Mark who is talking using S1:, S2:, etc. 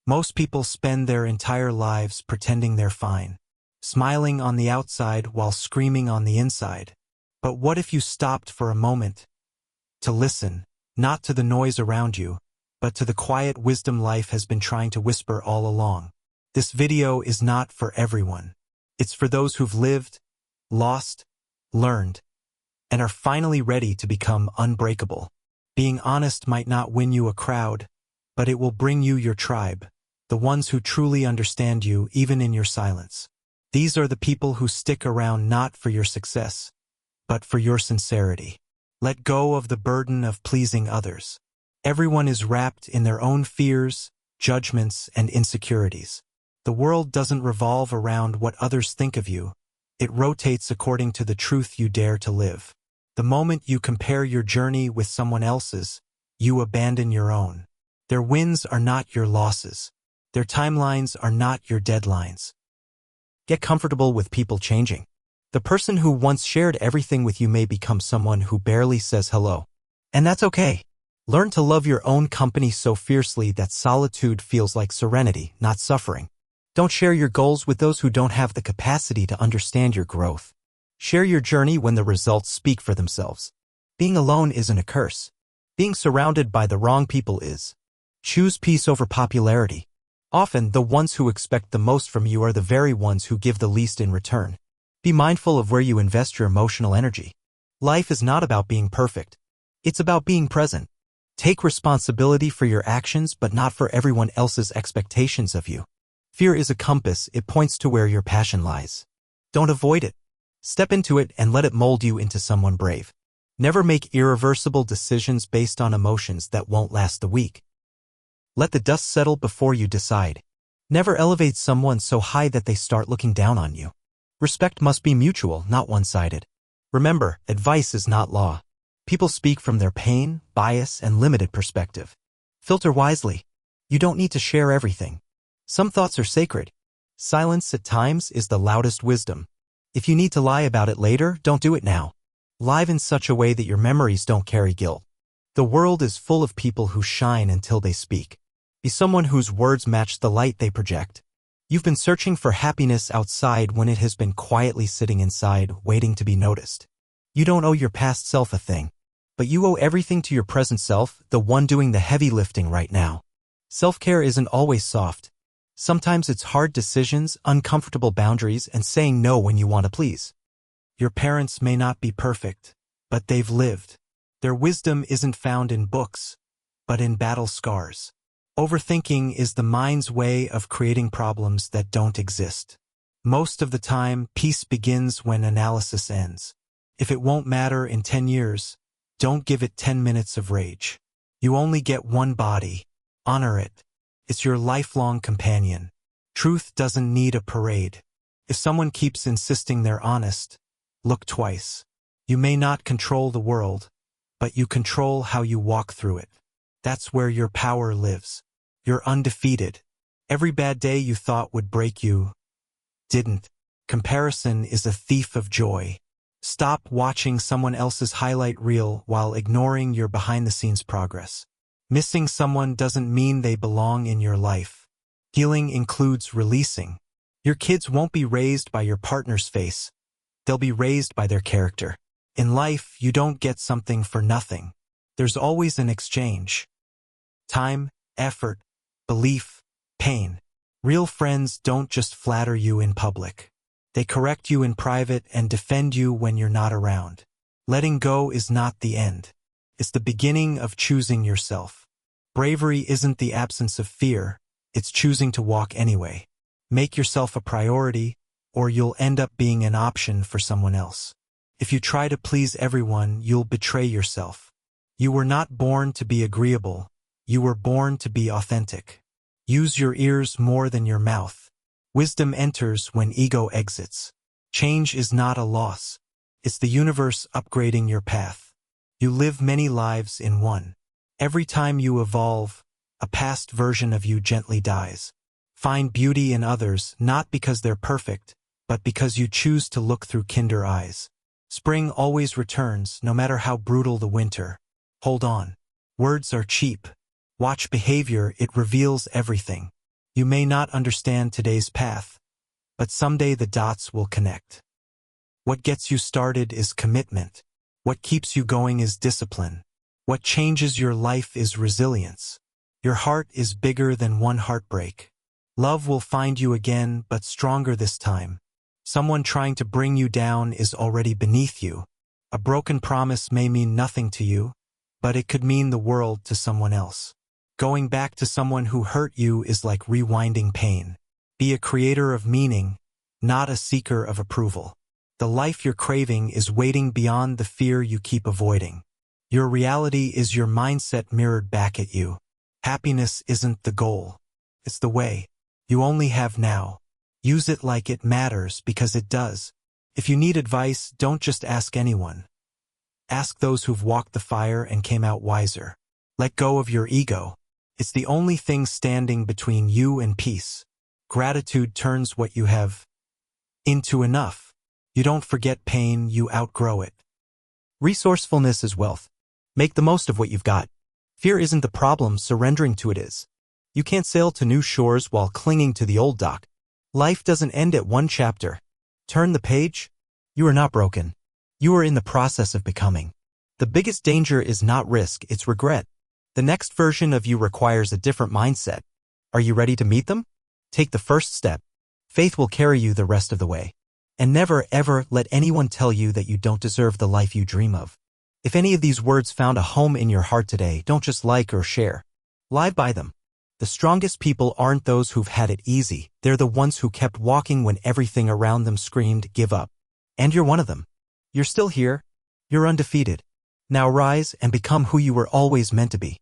S1: Most people spend their entire lives pretending they're fine, smiling on the outside while screaming on the inside. But what if you stopped for a moment to listen, not to the noise around you, but to the quiet wisdom life has been trying to whisper all along? This video is not for everyone. It's for those who've lived, lost, learned, and are finally ready to become unbreakable. Being honest might not win you a crowd, but it will bring you your tribe, the ones who truly understand you even in your silence. These are the people who stick around not for your success, but for your sincerity. Let go of the burden of pleasing others. Everyone is wrapped in their own fears, judgments, and insecurities. The world doesn't revolve around what others think of you. It rotates according to the truth you dare to live. The moment you compare your journey with someone else's, you abandon your own. Their wins are not your losses. Their timelines are not your deadlines. Get comfortable with people changing. The person who once shared everything with you may become someone who barely says hello. And that's okay. Learn to love your own company so fiercely that solitude feels like serenity, not suffering. Don't share your goals with those who don't have the capacity to understand your growth. Share your journey when the results speak for themselves. Being alone isn't a curse. Being surrounded by the wrong people is. Choose peace over popularity. Often, the ones who expect the most from you are the very ones who give the least in return. Be mindful of where you invest your emotional energy. Life is not about being perfect. It's about being present. Take responsibility for your actions, but not for everyone else's expectations of you. Fear is a compass. It points to where your passion lies. Don't avoid it. Step into it and let it mold you into someone brave. Never make irreversible decisions based on emotions that won't last the week. Let the dust settle before you decide. Never elevate someone so high that they start looking down on you. Respect must be mutual, not one-sided. Remember, advice is not law. People speak from their pain, bias, and limited perspective. Filter wisely. You don't need to share everything. Some thoughts are sacred. Silence at times is the loudest wisdom. If you need to lie about it later, don't do it now. Live in such a way that your memories don't carry guilt. The world is full of people who shine until they speak. Be someone whose words match the light they project. You've been searching for happiness outside when it has been quietly sitting inside, waiting to be noticed. You don't owe your past self a thing, but you owe everything to your present self, the one doing the heavy lifting right now. Self-care isn't always soft. Sometimes it's hard decisions, uncomfortable boundaries, and saying no when you want to please. Your parents may not be perfect, but they've lived. Their wisdom isn't found in books, but in battle scars. Overthinking is the mind's way of creating problems that don't exist. Most of the time, peace begins when analysis ends. If it won't matter in 10 years, don't give it 10 minutes of rage. You only get one body. Honor it. It's your lifelong companion. Truth doesn't need a parade. If someone keeps insisting they're honest, look twice. You may not control the world, but you control how you walk through it. That's where your power lives. You're undefeated. Every bad day you thought would break you didn't. Comparison is a thief of joy. Stop watching someone else's highlight reel while ignoring your behind-the-scenes progress. Missing someone doesn't mean they belong in your life. Healing includes releasing. Your kids won't be raised by your partner's face. They'll be raised by their character. In life, you don't get something for nothing. There's always an exchange. Time, effort, belief, pain. Real friends don't just flatter you in public. They correct you in private and defend you when you're not around. Letting go is not the end. It's the beginning of choosing yourself. Bravery isn't the absence of fear, it's choosing to walk anyway. Make yourself a priority, or you'll end up being an option for someone else. If you try to please everyone, you'll betray yourself. You were not born to be agreeable, you were born to be authentic. Use your ears more than your mouth. Wisdom enters when ego exits. Change is not a loss. It's the universe upgrading your path. You live many lives in one. Every time you evolve, a past version of you gently dies. Find beauty in others not because they're perfect, but because you choose to look through kinder eyes. Spring always returns, no matter how brutal the winter. Hold on. Words are cheap. Watch behavior, it reveals everything. You may not understand today's path, but someday the dots will connect. What gets you started is commitment. What keeps you going is discipline. What changes your life is resilience. Your heart is bigger than one heartbreak. Love will find you again, but stronger this time. Someone trying to bring you down is already beneath you. A broken promise may mean nothing to you, but it could mean the world to someone else. Going back to someone who hurt you is like rewinding pain. Be a creator of meaning, not a seeker of approval. The life you're craving is waiting beyond the fear you keep avoiding. Your reality is your mindset mirrored back at you. Happiness isn't the goal. It's the way. You only have now. Use it like it matters, because it does. If you need advice, don't just ask anyone. Ask those who've walked the fire and came out wiser. Let go of your ego. It's the only thing standing between you and peace. Gratitude turns what you have into enough. You don't forget pain, you outgrow it.
S2: Resourcefulness is wealth. Make the most of what you've got. Fear isn't the problem, surrendering to it is. You can't sail to new shores while clinging to the old dock. Life doesn't end at one chapter. Turn the page. You are not broken. You are in the process of becoming. The biggest danger is not risk, it's regret. The next version of you requires a different mindset. Are you ready to meet them? Take the first step. Faith will carry you the rest of the way. And never, ever let anyone tell you that you don't deserve the life you dream of. If any of these words found a home in your heart today, don't just like or share. Live by them. The strongest people aren't those who've had it easy. They're the ones who kept walking when everything around them screamed, give up. And you're one of them. You're still here. You're undefeated. Now rise and become who you were always meant to be.